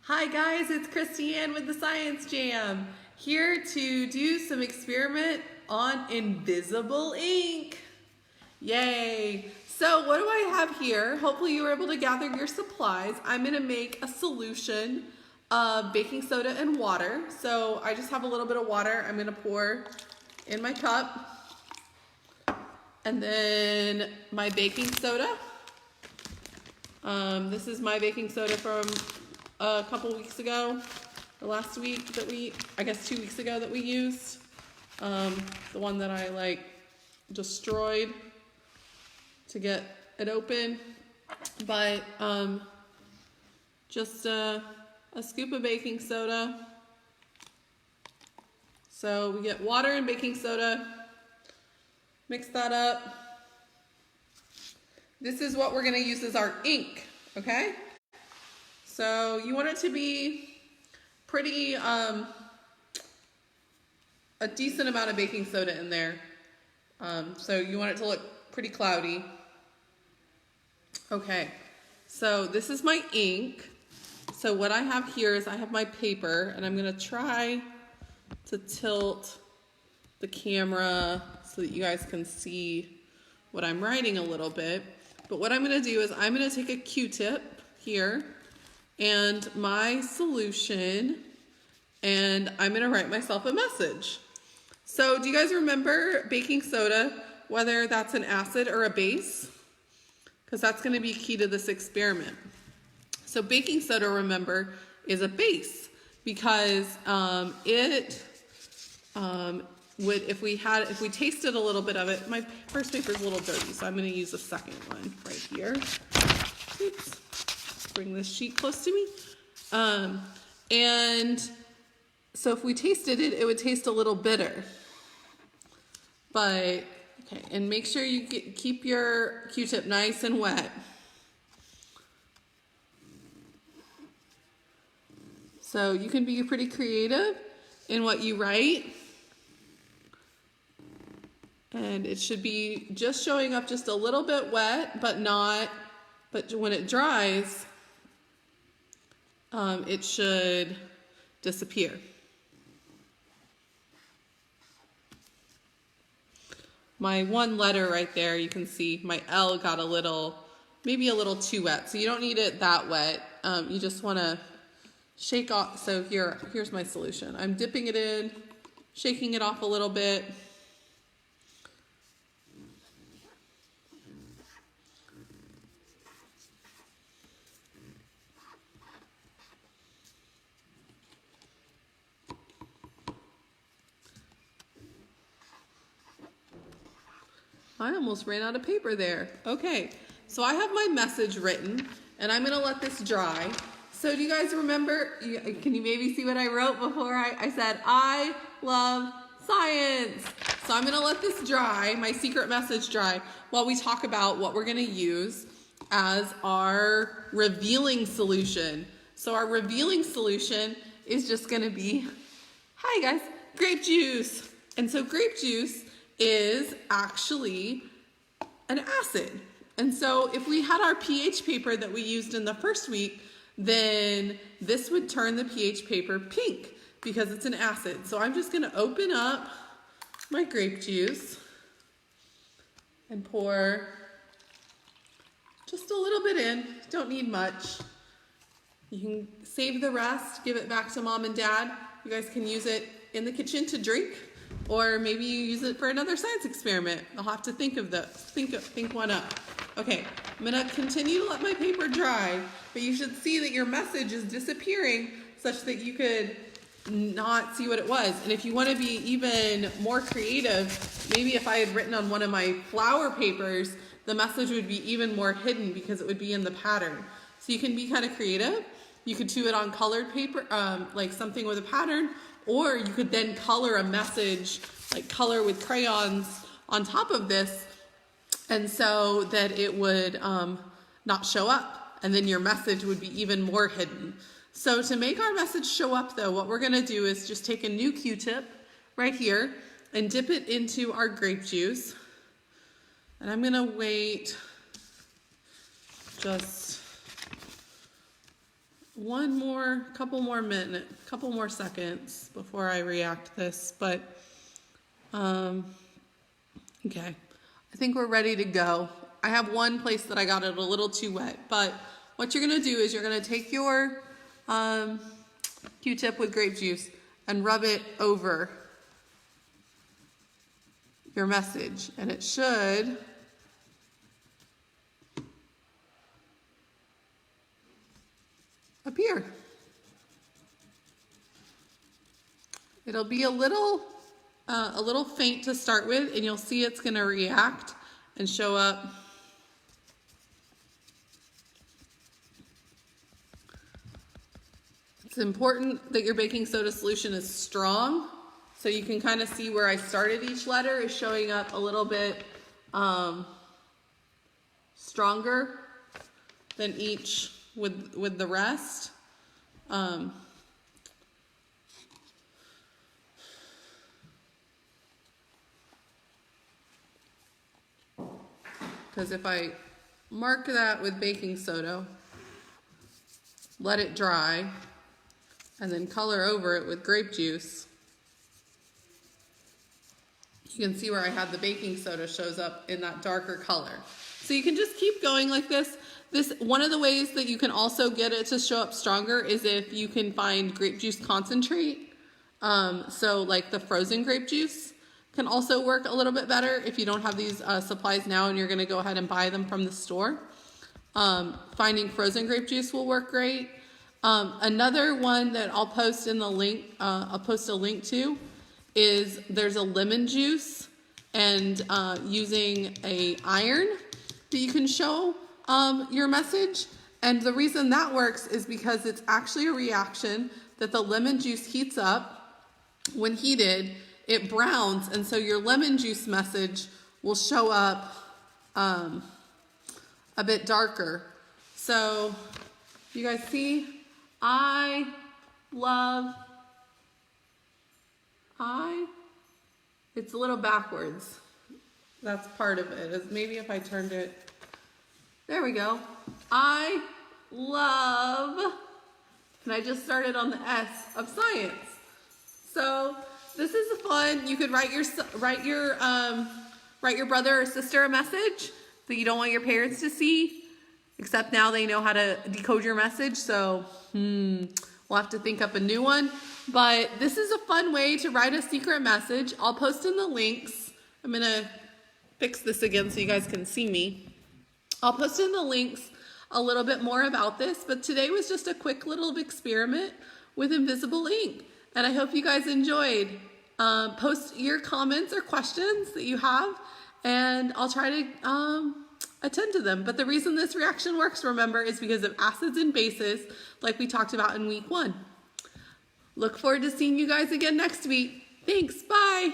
Hi guys, it's Christiane with the Science Jam, here to do some experiment on invisible ink. Yay! So what do I have here? Hopefully you were able to gather your supplies. I'm gonna make a solution of baking soda and water. So I just have a little bit of water I'm gonna pour in my cup. And then my baking soda. This is my baking soda from a couple weeks ago, or last week that I guess 2 weeks ago that we used. The one that I destroyed to get it open. But just a scoop of baking soda. So we get water and baking soda, mix that up. This is what we're gonna use as our ink, okay? So you want it to be pretty, a decent amount of baking soda in there. So you want it to look pretty cloudy. Okay, so this is my ink. So what I have here is I have my paper, and I'm gonna try to tilt the camera so that you guys can see what I'm writing a little bit. But what I'm gonna do is I'm gonna take a Q-tip here and my solution, and I'm gonna write myself a message. So do you guys remember baking soda, whether that's an acid or a base? Because that's gonna be key to this experiment. So baking soda, remember, is a base because if we tasted a little bit of it, my first paper is a little dirty, so I'm gonna use the second one right here. Oops. Bring this sheet close to me. And so if we tasted it, it would taste a little bitter. But, okay, and make sure you keep your Q-tip nice and wet. So you can be pretty creative in what you write. And it should be just showing up just a little bit wet, but when it dries, it should disappear. My one letter right there, you can see my L got maybe a little too wet. So you don't need it that wet. You just want to shake off. So here's my solution. I'm dipping it in, shaking it off a little bit. I almost ran out of paper there. Okay, so I have my message written, and I'm gonna let this dry. So do you guys remember, can you maybe see what I wrote before I said, I love science? So I'm gonna let this dry, my secret message dry, while we talk about what we're gonna use as our revealing solution. So our revealing solution is just gonna be, hi guys, grape juice. And so grape juice is actually an acid. And so if we had our pH paper that we used in the first week, then this would turn the pH paper pink because it's an acid. So I'm just gonna open up my grape juice and pour just a little bit in. Don't need much. You can save the rest, give it back to mom and dad. You guys can use it in the kitchen to drink, or maybe you use it for another science experiment. I'll have to think one up. Okay, I'm gonna continue to let my paper dry, but you should see that your message is disappearing such that you could not see what it was. And if you wanna be even more creative, maybe if I had written on one of my flower papers, the message would be even more hidden because it would be in the pattern. So you can be kind of creative. You could do it on colored paper, like something with a pattern, or you could then color a message, like color with crayons on top of this, and so that it would not show up, and then your message would be even more hidden. So to make our message show up though, what we're gonna do is just take a new Q-tip right here and dip it into our grape juice. And I'm gonna wait just couple more seconds before I react this, but okay, I think we're ready to go. I have one place that I got it a little too wet, but what you're gonna do is you're gonna take your Q-tip with grape juice and rub it over your message, and it should appear. It'll be a little faint to start with, and you'll see it's going to react and show up. It's important that your baking soda solution is strong, so you can kind of see where I started each letter is showing up a little bit stronger than each with the rest. Because if I mark that with baking soda, let it dry, and then color over it with grape juice, you can see where I had the baking soda shows up in that darker color. So you can just keep going like this. One of the ways that you can also get it to show up stronger is if you can find grape juice concentrate. So like the frozen grape juice can also work a little bit better if you don't have these supplies now and you're gonna go ahead and buy them from the store. Finding frozen grape juice will work great. Another one that I'll post in the link, I'll post a link to, is there's a lemon juice and using a iron that you can show your message. And the reason that works is because it's actually a reaction that the lemon juice heats up. When heated, it browns, and so your lemon juice message will show up a bit darker. So you guys see, it's a little backwards. That's part of it. Maybe if I turned it, there we go. I love, and I just started on the S of science. So this is fun. You could write your brother or sister a message that you don't want your parents to see, except now they know how to decode your message. So we'll have to think up a new one. But this is a fun way to write a secret message. I'll post in the links. I'm gonna fix this again so you guys can see me. I'll post in the links a little bit more about this, but today was just a quick little experiment with invisible ink. And I hope you guys enjoyed. Post your comments or questions that you have, and I'll try to attend to them. But the reason this reaction works, remember, is because of acids and bases, like we talked about in week 1. Look forward to seeing you guys again next week. Thanks, bye.